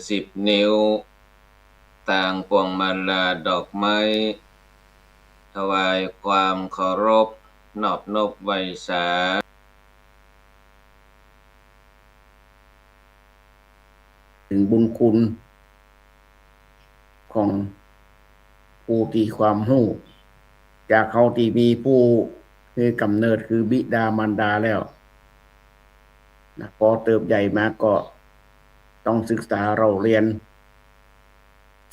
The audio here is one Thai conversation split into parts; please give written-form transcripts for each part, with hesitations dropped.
10 นิ้วต่างพวงมาลาดอกไม้ถวายความเคารพนอบนบไหว้สาถึงบุญคุณของผู้ที่ความรู้จากเขาที่มีผู้คือกำเนิดคือบิดามารดาแล้วนะพอเติบใหญ่มาก็ต้องศึกษาเราเรียน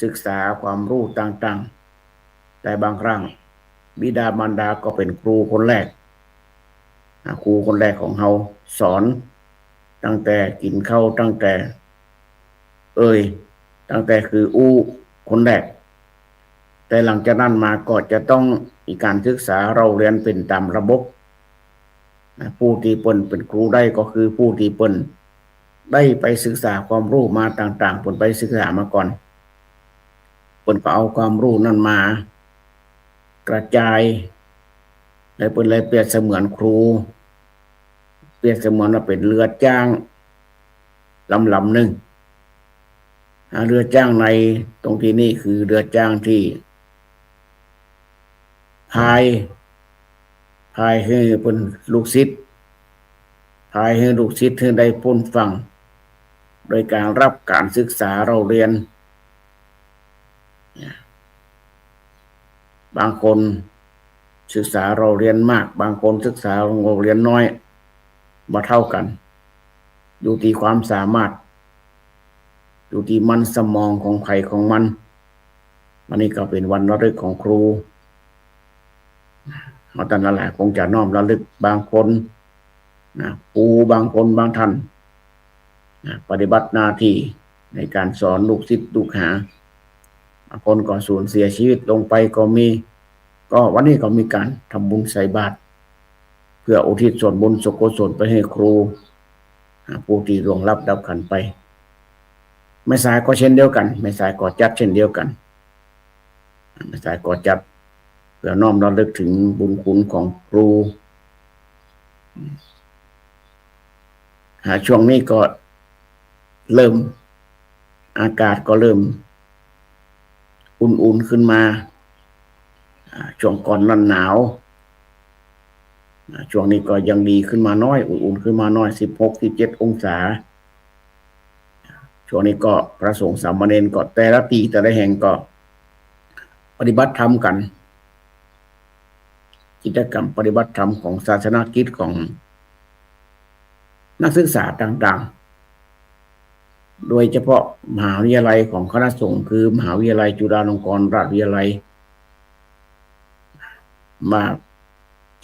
ศึกษาความรู้ต่างๆแต่บางครั้งบิดามารดาก็เป็นครูคนแรกครูคนแรกของเราสอนตั้งแต่กินข้าวตั้งแต่ตั้งแต่คือคนแรกแต่หลังจากนั้นมาก็จะต้องมีการศึกษาเราเรียนเป็นตามระบบผู้ที่เปิ้นเป็นครูได้ก็คือผู้ที่เปิ้นได้ไปศึกษาความรู้มาต่างๆเปิ้นไปศึกษามาก่อนเปิ้นก็เอาความรู้นั้นมากระจายและเปิ้นเลยเปรียบเสมือนครูเปรียบเสมือนว่าเป็นเรือจ้างลำหนึ่งเรือจ้างในตรงที่นี่คือเรือจ้างที่พายให้เป็นลูกศิษย์พายให้ลูกศิษย์ให้ได้พ้นฝั่งโดยการรับการศึกษาเราเรียนบางคนศึกษาเราเรียนมากบางคนศึกษาเราเรียนน้อยบ่เท่ากันอยู่ที่ความสามารถอยู่ที่มันสมองของใครของมันวันนี้ก็เป็นวันระลึกของครูเอาแต่ละหลายคงจะน้อมระลึกบางคนครูบางคนบางท่านปฏิบัติหน้าที่ในการสอนลูกศิษย์ลูกหาบางคนก็สูญเสียชีวิตลงไปก็มีก็วันนี้ก็มีการทำบุญใส่บาตรเพื่ออุทิศส่วนบุญส่วนกุศลไปให้ครูผู้ที่ล่วงลับดับขันไปไม่สายก็เช่นเดียวกันไม่สายก็จัดเช่นเดียวกันไม่สายก็จัดเพื่อน้อมระลึกถึงบุญคุณของครูช่วงนี้ก็เริ่มอากาศก็เริ่มอุ่นๆขึ้นมาช่วงก่อนหนาวช่วงนี้ก็ยังดีขึ้นมาน้อยอุ่นๆขึ้นมาน้อย16-17 องศาช่วงนี้ก็พระสงฆ์สามเณรก็แต่ละปีแต่ละแห่งก็ปฏิบัติธรรมกันกิจกรรมปฏิบัติธรรมของศาสนกิจของนักศึกษาต่างๆโดยเฉพาะมหาวิทยาลัยของคณะสงฆ์คือมหาวิทยาลัยจุฬาลงกรณราชวิทยาลัยมา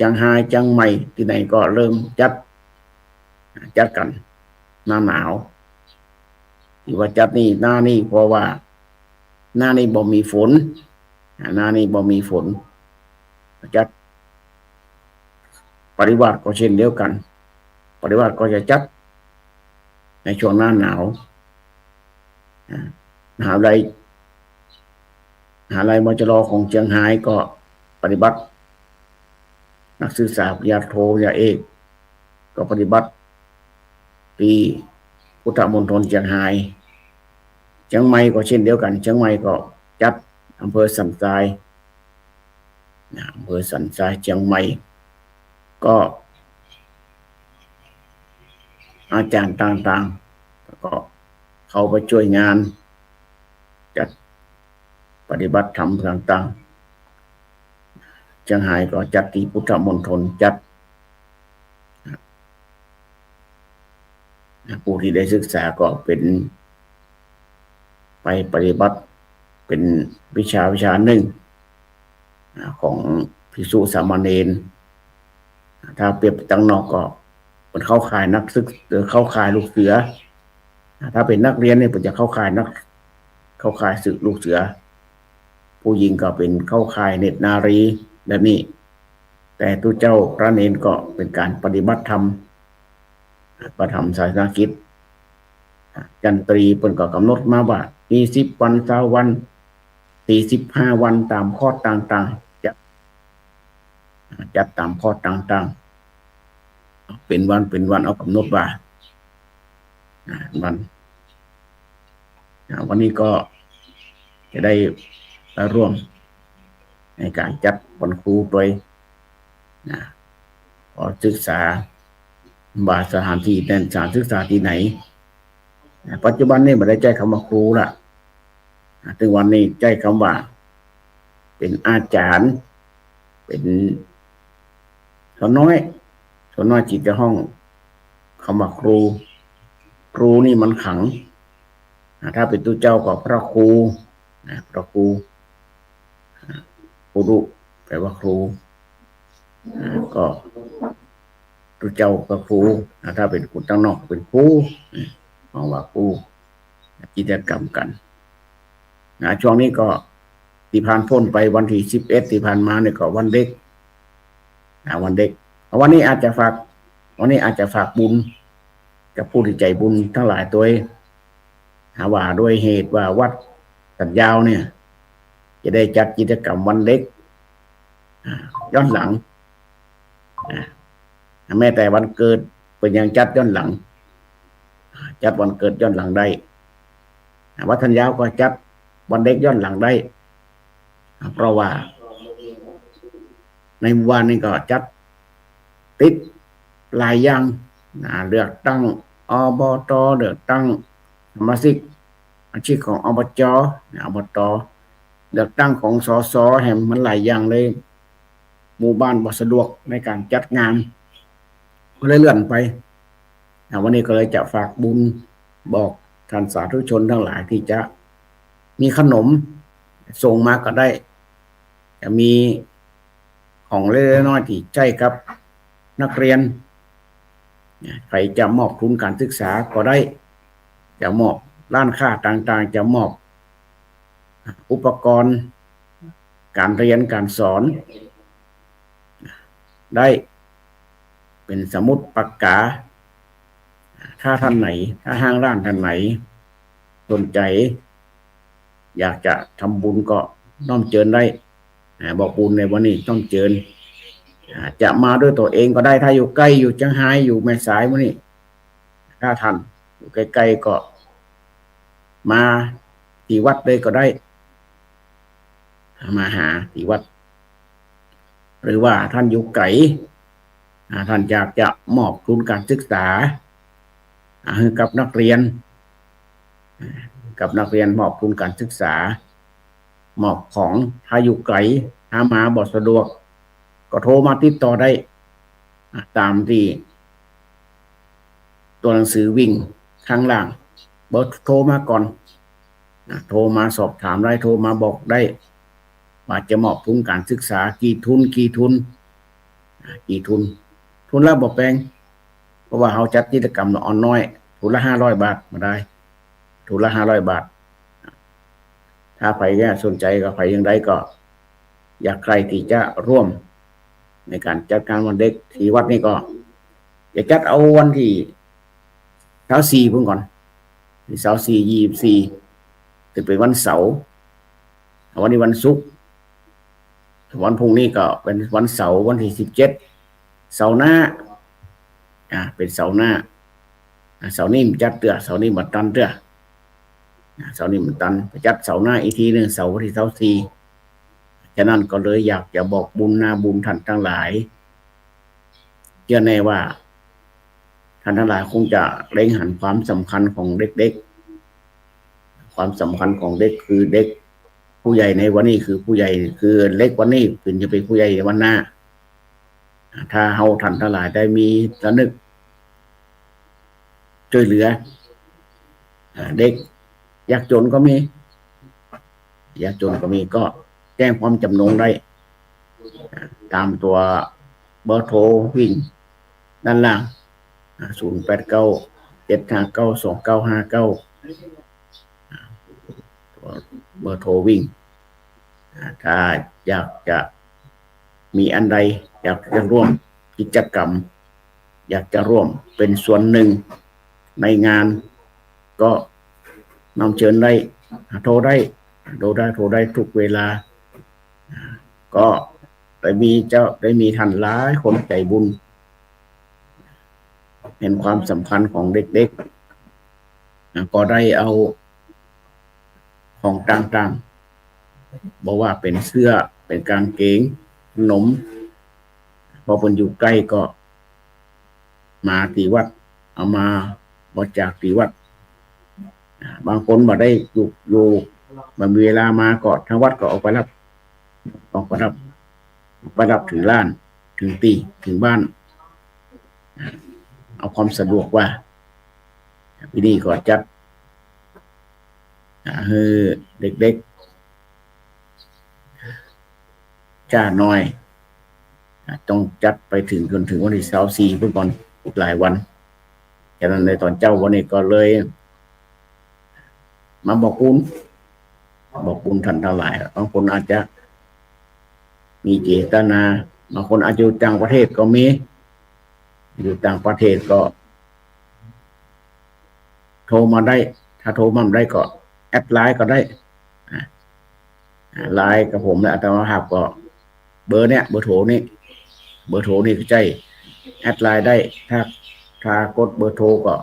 จังไห้จังใหม่ที่ไหนก็เริ่มจัดกันหน้าหนาวที่ว่าจัดนี่หน้านี่เพราะว่าหน้านี่บ่มีฝนหน้านี่บ่มีฝนจัดปฏิบัติก็เช่นเดียวกันปฏิบัติก็จะจัดในช่วงหน้าหนาวมหาวิทยาลัยมจรของเชียงรายก็ปฏิบัตินักศึกษาปริญญาโทปริญญาเอกก็ปฏิบัติที่พุทธมณฑลเชียงรายเชียงใหม่ก็เช่นเดียวกันเชียงใหม่ก็จัดอำเภอสันทรายอำเภอสันทรายเชียงใหม่ก็อาจารย์ต่างๆก็เข้าไปช่วยงานจัดปฏิบัติธรรมต่างๆเชียงรายก็จัดที่พุทธมณฑลจัดผู้ที่ได้ศึกษาก็เป็นไปปฏิบัติเป็นวิชาหนึ่งของภิกษุสามเณรถ้าเปรียบตั้งนอกก็เป็นเข้าข่ายนักศึกหรือเข้าข่ายลูกเสือถ้าเป็นนักเรียนเนี่ยเป็นจะเข้าข่ายศึกลูกเสือผู้หญิงก็เป็นเข้าข่ายเนตรนารีแบบนี้แต่ตัวเจ้าพระเนรก็เป็นการปฏิบัติธรรมประธรรมศาสนกิจจันตรีเพิ่นก็กำหนดมาว่ามี10 วัน20 วัน45 วันตามข้อต่างๆจัดตามข้อต่างๆเป็นวันเอากำหนดว่าวัน วันนี้ก็จะได้ร่วมในการจัดวันครูโดยขอศึกษาว่าสถานที่นั้นสถานศึกษาที่ไหนปัจจุบันนี้ไม่ได้ใช้คำว่าครูละถึงวันนี้ใช้คำว่าเป็นอาจารย์เป็นสอนน้อยจิตห้องคำว่าครูนี่มันขังถ้าเป็นตัวเจ้าก็พระครูพระครูครูแปลว่าครูก็ตัวเจ้าก็ครูถ้าเป็นคนตั้งนอกเป็นครูมองว่าครูกิจกรรมกันช่วงนี้ก็ที่ผ่านพ้นไปวันที่11ที่ผ่านมาเนี่ยก็วันเด็กวันเด็กวันนี้อาจจะฝากบุญกับผู้ที่ใจบุญทั้งหลายตัวว่าด้วยเหตุว่าวัดสัญญาวเนี่ยจะได้จัดกิจกรรมวันเด็กย้อนหลังแม้แต่วันเกิดเป็นยังจัดย้อนหลังจัดวันเกิดย้อนหลังได้วัดสัญญาวก็จัดวันเด็กย้อนหลังได้เพราะว่าในวันนี้ก็จัดติดหลายอย่างเลือกตั้งอบตเลือกตั้งสมาชิกของอบจเลือกตั้งของสสแห่งมันหลายอย่างเลยหมู่บ้านบ่สะดวกในการจัดงานก็เลยเลื่อนไปวันนี้ก็เลยจะฝากบุญบอกท่านสาธุชนทั้งหลายที่จะมีขนมส่งมาก็ได้จะมีของเล็กน้อยที่ใช้กับนักเรียนใครจะมอบทุนการศึกษาก็ได้จะมอบร้านค้าต่างๆจะมอบอุปกรณ์การเรียนการสอนได้เป็นสมุดปากกาถ้าท่านไหนถ้าห้างร้านท่านไหนสนใจอยากจะทำบุญก็น้อมเชิญได้บอกบุญในวันนี้ต้องเชิญจะมาด้วยตัวเองก็ได้ถ้าอยู่ใกล้อยู่จังไห้อยู่แม่สายวันนี้ถ้าท่านอยู่ใกล้ๆก็มาที่วัดเลยก็ได้มาหาที่วัดหรือว่าท่านอยู่ไกลท่านอยากจะมอบทุนการศึกษาให้กับนักเรียนมอบทุนการศึกษามอบของถ้าอยู่ไกลหามาบ่สะดวกก็โทรมาติดต่อได้ตามที่ตัวหนังสือวิ่งข้างล่างเบอร์โทรมาก่อนโทรมาสอบถามได้โทรมาบอกได้ว่าจะมอบทุนการศึกษากี่ทุนทุนละบ่แพงเพราะว่าเขาจัดกิจกรรมอ่อนน้อยทุนละ500 บาทมาได้ทุนละ500 บาทถ้าใครสนใจก็ใครยังได้ก็อยากใครที่จะร่วมในการจัดการวันเด็กที่วัดนี่ก็จะจัดเอาวันที่24เพิ่งก่อนที่24 24จะเป็นวันเสาร์วันนี้วันศุกร์วันพรุ่งนี้ก็เป็นวันเสาร์วันที่17เสาร์หน้าเป็นเสาร์หน้าเสาร์นี้มันจัดเตื้อเสาร์นี้มันตันเตื้อเสาร์นี้มันตันไปจัดเสาร์หน้าอีกทีนึงเสาร์ที่24ฉะนั้นก็เลยอยากจะบอกบุญบุญท่านทั้งหลายเชื่อแน่ว่าท่านทั้งหลายคงจะเล็งเห็นความสำคัญของเด็กๆความสำคัญของเด็กคือเด็กผู้ใหญ่ในวันนี้คือผู้ใหญ่คือเล็กวันนี้เป็นจะเป็นผู้ใหญ่วันหน้าถ้าเฮาท่านทั้งหลายได้มีระลึกช่วยเหลือเด็กยากจนก็มีก็แจ้งความจำนงได้ตามตัวเบอร์โทรวิ่งด้านล่าง0897592959เบอร์โทรวิ่งถ้าอยากจะมีอันใดอยากจะร่วมกิจกรรมอยากจะร่วมเป็นส่วนหนึ่งในงานก็นำเชิญได้โทรได้ทุกเวลาก็ได้มีท่านหลายคนใจบุญเห็นความสำคัญของเด็กๆก็ได้เอา ของต่างๆบอกว่าเป็นเสื้อเป็นกางเกงขนมพอคนอยู่ใกล้ก็มาตีวัดเอามาบริจาคตีวัดบางคนมาได้อยู่มันมีเวลามาก็ทางวัดก็ออกไปรับถึงร้านถึงตีถึงบ้านเอาความสะดวกว่าปีนี้ก็จัดให้เด็กๆจ้าน้อยต้องจัดไปถึงจนถึงวันที่24เพื่อก่อนอีกหลายวันฉะนั้นในตอนเจ้าวันนี้ก็เลยมาบอกคุณท่านทั้งหลายบางคนอาจจะมีเจตนาบางคนอาจจะอยู่ต่างประเทศก็มีอยู่ต่างประเทศก็โทรมาได้ถ้าโทรมาได้ก็แอดไลน์ก็ได้ไลน์กับผมและอาตมาภาพก็เบอร์เนี้ยเบอร์โทรนี่ก็ใช่แอดไลน์ได้ถ้ากดเบอร์โทรก็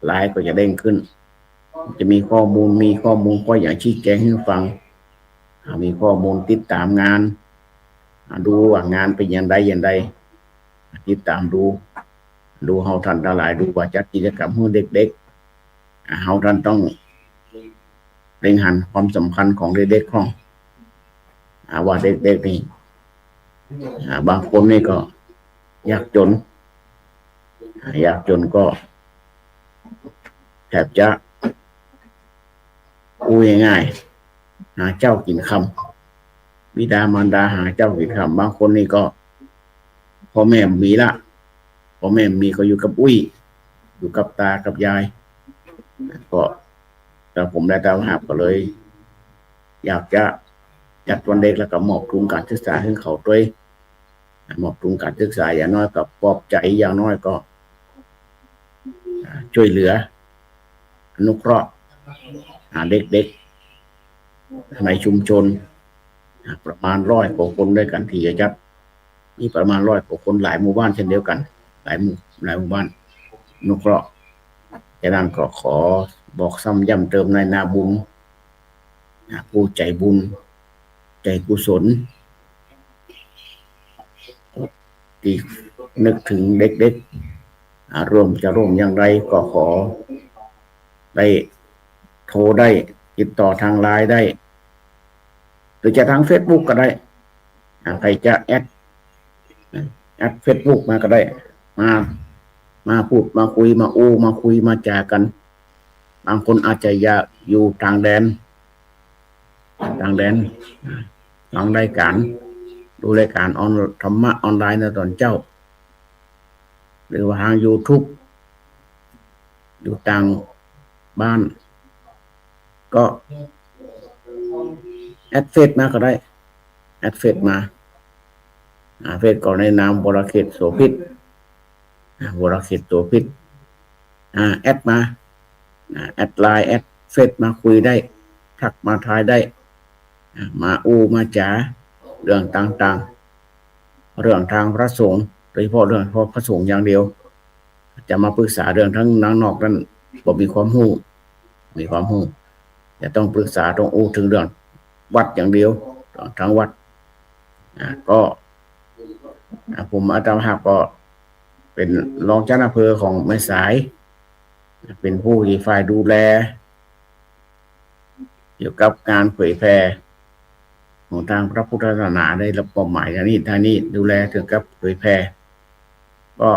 ไลน์ก็จะเด้งขึ้นจะมีข้อมูลก็อย่างชี้แจงให้ฟังมีข้อมูลติดตามงานดูว่างานเป็นอย่างไรติดตามดูเฮาท่านทั้งหลายดูว่าจัดกิจกรรมให้เด็กๆเฮาท่านต้องเล็งหันความสำคัญของเด็กๆของว่าเด็กๆนี่บางคนนี่ก็ยากจนก็แทบจะพูดง่ายๆหาเจ้ากินคำบิดามารดาหาเจ้ากินคำบางคนนี่ก็พ่อแม่มีละพ่อแม่มีก็อยู่กับอยู่กับตากับยายก็แต่ผมได้ตามหาก็เลย อยากจะจัดวันเด็กแล้วก็มอบทุนการศึกษาให้เขาด้วยมอบทุนการศึกษาอย่างน้อยก็ปลอบใจอย่างน้อยก็ช่วยเหลืออนุเคราะห์เด็กๆในชุมชนประมาณ100 กว่าคนด้วยกันที่จะจัดมีประมาณ100 กว่าคนหลายหมู่บ้านเช่นเดียวกันหลายหมู่บ้านอนุเคราะห์ฉะนั้นก็ขอบอกซ้ำย้ำเติมในนาบุญผู้ใจบุญใจกุศลที่นึกถึงเด็กๆร่วมอย่างไรก็ขอได้โทรได้ติดต่อทางไลน์ได้หรือจะทาง Facebook ก็ได้ใครจะแอด Facebook มาก็ได้มาพูดมาคุยมาจากันบางคนอาจจะอยากอยู่ต่างแดนฟังรายการดูรายการธรรมะออนไลน์ในตอนเจ้าหรือว่าทาง YouTube อยู่ต่างบ้านก็แอดเฟซมาก็ได้แอดเฟซมาเฟซก็ในนามวรเขตโสภิตแอดมาแอดไลน์แอดเฟซมาคุยได้ทักมาทายได้มามาจาเรื่องต่างๆเรื่องทางพระสงฆ์โดยเฉพาะเรื่องพระสงฆ์อย่างเดียวจะมาปรึกษาเรื่องทั้งนอกนั้นบ่มีความรู้จะต้องปรึกษาต้องถึงเรื่องวัดอย่างเดียวทางวัดก็ผมอาตมาภาพก็เป็นรองเจ้าอำเภอของแม่สายเป็นผู้ที่ฝ่ายดูแลเกี่ยวกับการเผยแพร่ของทางพระพุทธศาสนาได้รับมอบหมายทางนี้ดูแลถึงกับเผยแพร่ก็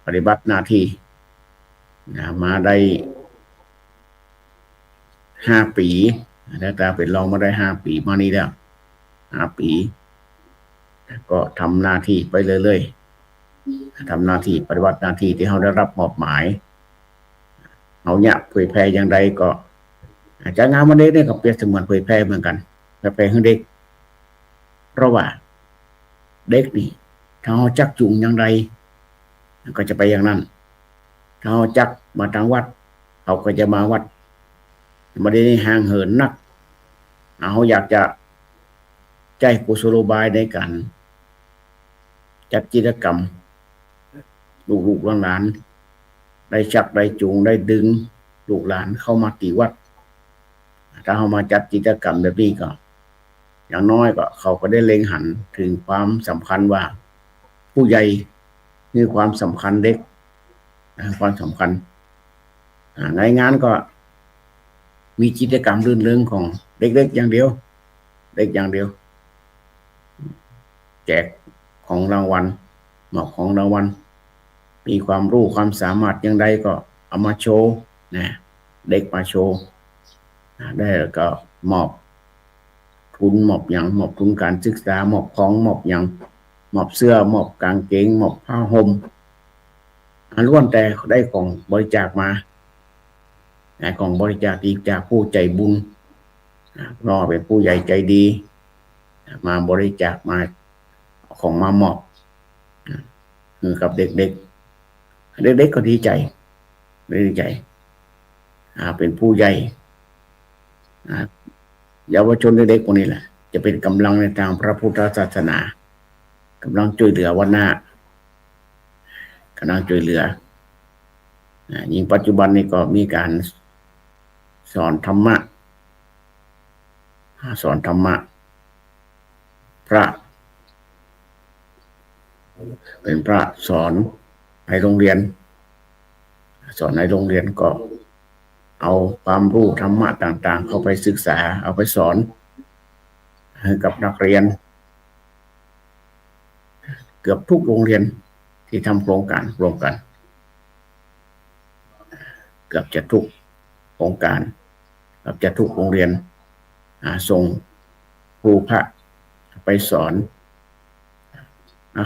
ปฏิบัติหน้าที่มาได้5 ปีแล้วก็เป็นรองมาได้5 ปีมานี้แล้ว5 ปีก็ทำหน้าที่ไปเรื่อยๆทำหน้าที่ปฏิบัติหน้าที่ที่เขาได้รับมอบหมายเอาเนี่ยเผยแพร่อย่างไรก็อาจจะงานวันนี้เนี่ยก็เปรียบเสมือนเผยแพร่เหมือนกันเผยแพร่ให้เด็กเพราะว่าเด็กนี่ถ้าเขาจักจูงอย่างไรก็จะไปอย่างนั้นถ้าเขาจักมาทางวัดเขาก็จะมาวัดมาได้ห่างเหินนักเขาอยากจะใจกุศโลบายในการจัดกิจกรรมลูกหลานได้ชักได้จูงได้ดึงลูกหลานเข้ามาตีวัด ถ้าเขามาจัดกิจกรรมแบบนี้ก็อย่างน้อยก็เขาก็ได้เล็งหันถึงความสำคัญว่าผู้ใหญ่มีความสำคัญเด็กความสำคัญในงานก็มีกิจกรรมรื่นเริงของเด็กๆอย่างเดียวเด็กอย่างเดียวแจกของรางวัลมอบของรางวัลมีความรู้ความสามารถอย่างใดก็เอามาโชว์นะเด็กมาโชว์ได้แล้วก็มอบทุนมอบอย่างมอบทุนการศึกษามอบของมอบอย่างมอบเสื้อมอบกางเกงมอบผ้าห่มล้วนแต่ได้ของบริจาคมาของบริจาคอีกจากผู้ใจบุญรอเป็นผู้ใหญ่ใจดีมาบริจาคมาของมามอบคือกับเด็กๆก็ดีใจเป็นผู้ใหญ่เยาวชนเด็กๆพวกนี้แหละจะเป็นกำลังในทางพระพุทธศาสนากำลังช่วยเหลือวันหน้ากำลังช่วยเหลือยิ่งปัจจุบันนี้ก็มีการสอนธรรมะพระเป็นพระสอนในโรงเรียนก็เอาความรู้ธรรมะต่างๆเข้าไปศึกษาเอาไปสอนให้กับนักเรียนเกือบทุกโรงเรียนที่ทำโครงการร่วมกันเกือบจะทุกโครงการเกือบจะทุกโรงเรียนส่งครูพระไปสอน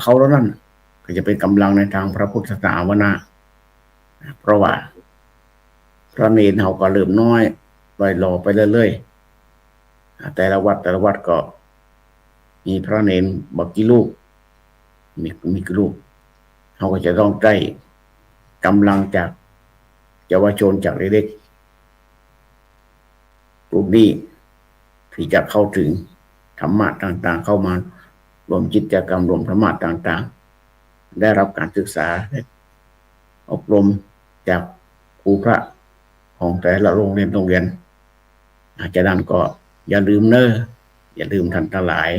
เขาแล้วนั่นก็จะเป็นกำลังในทางพระพุทธศาสนาเพราะว่าพระเนรเขาก็เริ่มน้อยลอยหล่อไปเรื่อยๆแต่ละวัดก็มีพระเนรบักกี่ลูกมีกี่ลูกเขาก็จะต้องได้กำลังจากเยาวชนจากเด็กๆกลุ่มนี้ที่จะเข้าถึงธรรมะต่างๆเข้ามารวมกิจกรรมรวมธรรมะต่างๆได้รับการศึกษาอบรมจากครูพระของแต่ละโรงเรียนจากนั้นก็อย่าลืมท่านทั้งหลาย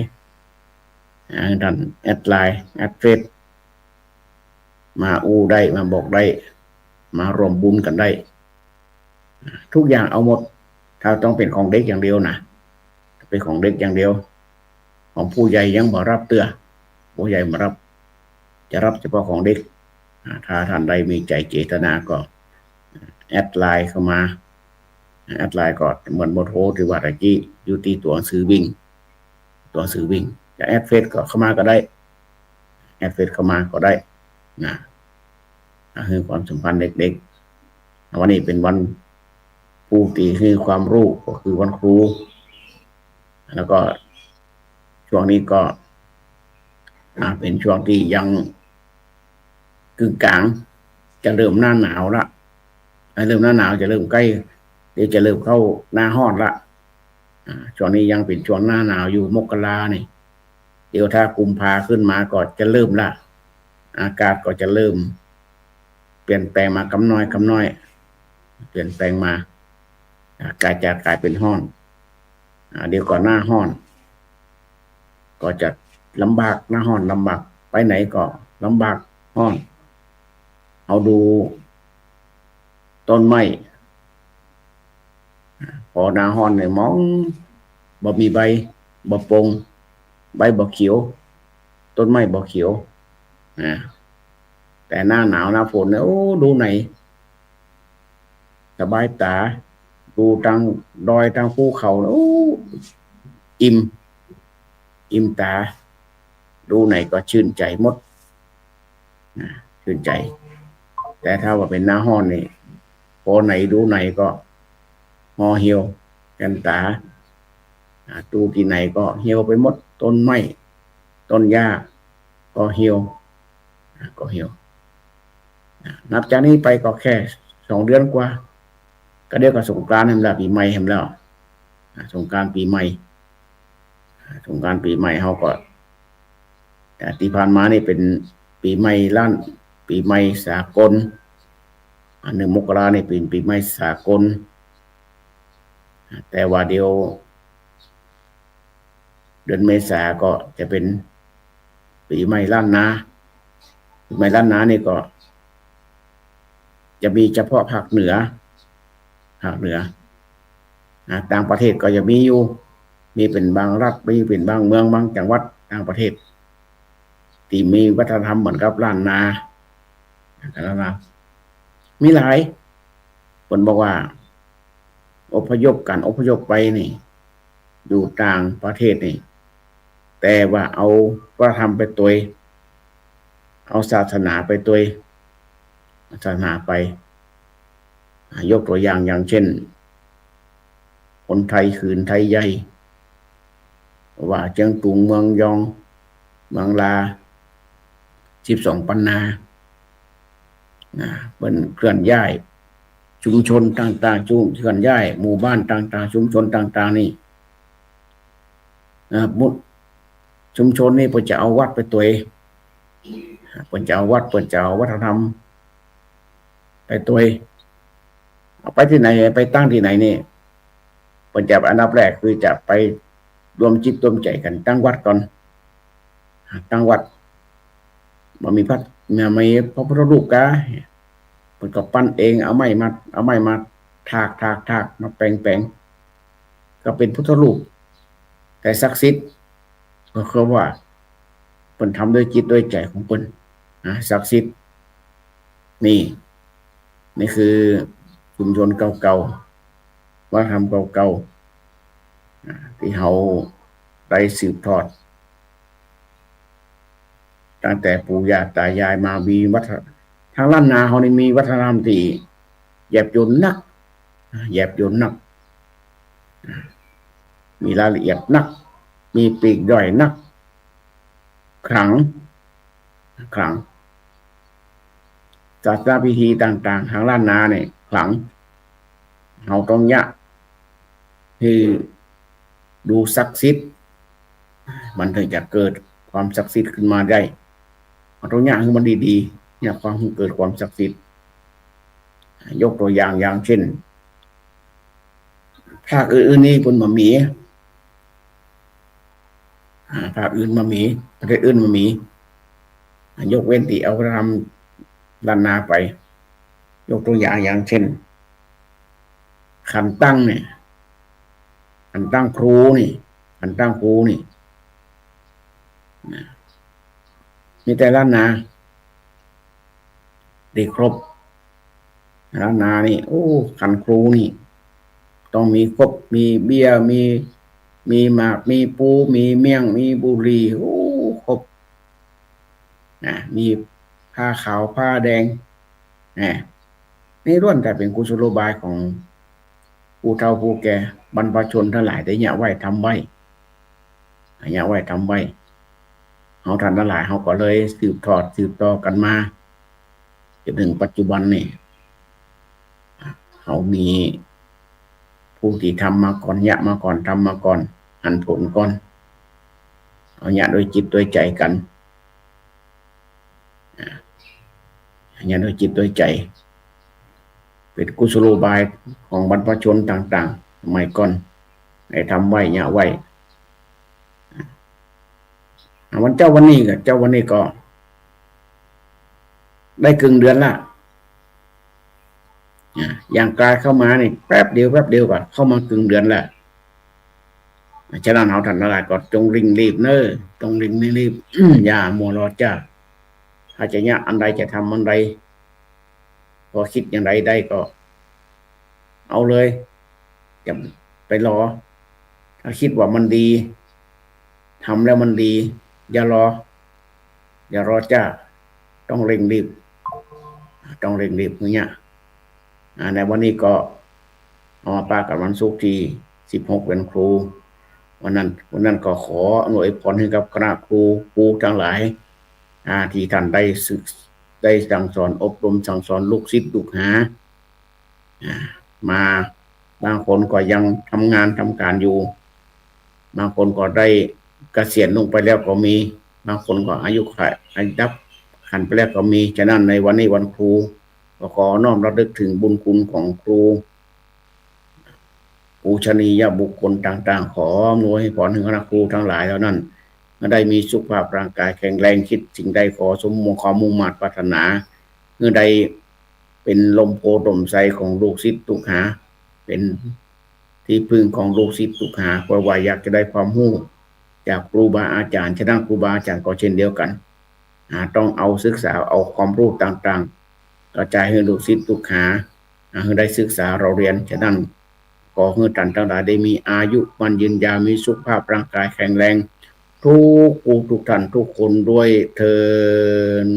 ท่านแอดไลน์แอดเฟซมาได้มาบอกได้มารวมบุญกันได้ทุกอย่างเอาหมดถ้าต้องเป็นของเด็กอย่างเดียวนะเป็นของเด็กอย่างเดียวของผู้ใหญ่ยังบ่รับผู้ใหญ่มารับจะรับเฉพาะของเด็กถ้าท่านใดมีใจเจตนาก็แอดไลน์เข้ามาแอดไลน์ก็เหมือนโมโทที่ว่าตะกี้อยู่ที่ตัวหนังสือวิ่งจะแอดเฟซก็เข้ามาก็ได้แอดเฟซเข้ามาก็ได้นะคือความสัมพันธ์เด็กๆวันนี้เป็นวันผู้ที่คือความรู้ก็คือวันครูแล้วก็ช่วงนี้ก็เป็นช่วงที่ยังกึ่งกลางจะเริ่มหน้าหนาวละเริ่มหน้าหนาวจะเริ่มใกล้เดี๋ยวจะเริ่มเข้าหน้าร้อนละช่วงนี้ยังเป็นช่วงหน้าหนาวอยู่มกรานี่เดี๋ยวถ้ากุมภาขึ้นมาก็จะเริ่มละอากาศก็จะเริ่มเปลี่ยนแปลงมากำน้อยเปลี่ยนแปลงมาอากาศจะกลายเป็นร้อนเดี๋ยวก่อนหน้าร้อนก็จะลำบากหน้าร้อนลำบากไปไหนก็ลำบากร้อนเอาดูต้นไม้พอหน้าร้อนเนี่ยมองบ่มีใบบ่ปงใบบ่เขียวต้นไม้บ่เขียวแต่หน้าหนาวหน้าฝนเนี่ยโอ้ดูไหนสบายตาดูทางดอยทางภูเขาโอ้อิ่มตาดูไหนก็ชื่นใจหมดชื่นใจแต่ถ้าว่าเป็นหน้าร้อนนี่พอไหนดูไหนก็ห่อเหี่ยวกันตาดูที่ไหนก็เหี่ยวไปหมดต้นไม้ต้นหญ้าก็เหี่ยวนับจากนี้ไปก็แค่2 เดือนกว่าก็เดี๋ยวก็สงกรานต์แล้วปีใหม่แล้วสงกรานต์ปีใหม่เฮาก็แต่ที่ผ่านมานี่เป็นปีใหม่ล้านปีใหม่สากล1 มกรานี่เป็นปีใหม่สากล แต่ว่าเดี๋ยวเดือนเมษาก็จะเป็นปีใหม่ล้านนาปีใหม่ล้านนานี่ก็จะมีเฉพาะภาคเหนือต่างประเทศก็จะมีอยู่มีเป็นบางรัฐมีเป็นบางเมืองบางจังหวัดต่างประเทศที่มีวัฒนธรรมเหมือนกับล้านนามีหลายคนบอกว่าอพยพไปนี่อยู่ต่างประเทศนี่แต่ว่าเอาวัฒนธรรมไปตัวเอาศาสนาไปตัวศาสนาไปยกตัวอย่างเช่นคนไทยขืนไทยใหญ่ว่าเจียงตุงเมืองยองเมืองลา12 ปันนาเป็นเคลื่อนย้ายชุมชนต่างๆเคลื่อนย้ายหมู่บ้านต่างๆชุมชนต่างๆนี่มุดชุมชนนี่เพิ่นจะเอาวัดไปตัวเพิ่นจะเอาวัดเพิ่นจะเอาวัฒนธรรมไปตัวเอาไปที่ไหนไปตั้งที่ไหนนี่เพิ่นจะอันดับแรกคือจะไปรวมจิตรวมใจกันตั้งวัดก่อนตั้งวัดบ่มีพระพุทธรูปกะเพิ่นก็ปั้นเองเอาไม้มาถากมาแปลงก็เป็นพุทธรูปแต่ศักดิ์สิทธิ์ก็คือว่าเพิ่นทำด้วยจิตด้วยใจของเพิ่นศักดิ์สิทธิ์นี่คือชุมชนเก่าๆวัฒนธรรมเก่าๆที่เขาได้สืบทอดตั้งแต่ปู่ย่าตายายมามีทางล้านนาเขานี่มีวัฒนธรรมที่แยบยลนักมีรายละเอียดนักมีปลีกย่อยนักขลังศาสนาพิธีต่างๆทางล้านนาเนี่ยขลังเขาต้องยะคือดูศักดิ์สิทธิ์มันถึงจะเกิดความศักดิ์สิทธิ์ขึ้นมาได้เอาตัวอย่างให้มันดีๆเนี่ยความเกิดความศักดิ์สิทธิ์ยกตัวอย่างเช่นภาคอื่นๆนี่คนมามีภาคอื่นมามีประเทศอื่นมามียกเว้นที่เอาทำล้านนาไปยกตัวอย่างเช่นขันตั้งเนี่ยขันตั้งครูนี่มีแต่ล้านนาได้ครบล้านนานี่โอ้ขันครูนี่ต้องมีครบมีเบียร์มีหมากมีปูมีเมี่ยงมีบุหรี่โอ้ครบมีผ้าขาวผ้าแดงนี่ล้วนแต่เป็นกุศโลบายของผู้เฒ่าผู้แก่บรรพชนทั้งหลายได้เนี่ยไว้ทำไว้เขาท่านทั้งหลายเขาก็เลยสืบต่อกันมาจนถึงปัจจุบันนี่เขามีผู้ที่ทำมาก่อนมาก่อนทำมาก่อนหันผลก่อนเอาโดยจิตโดยใจกันโดยจิตโดยใจเป็นกุศโลบายของบรรพชนต่างๆสมัยก่อนได้ทำไว้ไว้วันเจ้าวันนี้ก็ได้ครึ่งเดือนละอย่างกายเข้ามานี่แป๊บเดียวก็เข้ามาครึ่งเดือนละฉะนั้นเอาท่านทั้งหลายก็จงรีบอย่ามัวรอจ้าถ้าจะเนี่ยอันใดจะทำอันใดพอคิดอย่างไรได้ก็เอาเลยอย่าไปรอถ้าคิดว่ามันดีทำแล้วมันดีอย่ารอจ้าต้องเร่งรีบเนี่ยในวันนี้ก็เอามาปากับวันศุกร์ที่16เป็นครูวันนั้นก็ขออวยพรให้กับคณะครูทั้งหลายที่ท่านได้สั่งสอนอบรมสั่งสอนลูกศิษย์ลูกหามาบางคนก็ยังทำงานทำการอยู่บางคนก็ได้เกษียณลงไปแล้วก็มีบางคนก็อายุขันไปแล้วก็มีฉะนั้นในวันนี้วันครูก็ขอน้อมระลึกถึงบุญคุณของครู ปูชนียบุคคลต่างๆขออำนวยให้พรถึงคณะครูทั้งหลายแล้วนั้นได้มีสุขภาพร่างกายแข็งแรงคิดสิ่งใดขอสมมงความมุ่งมั่นปรารถนาเมื่อใดเป็นลมโพลมไทรของลูกศิษย์ลูกหาเป็นที่พึ่งของลูกศิษย์ลูกหาเพราะว่าอยากจะได้ความรู้จากครูบาอาจารย์ฉะนั้นครูบาอาจารย์ก็เช่นเดียวกันต้องเอาศึกษาเอาความรู้ต่างๆกระจายให้ลูกศิษย์ลูกหาให้ได้ศึกษาเราเรียนฉะนั้นขอให้ท่านทั้งหลายได้มีอายุมันยืนยาวมีสุขภาพร่างกายแข็งแรงทุกผู้ทุกท่านทุกคนด้วยเถิด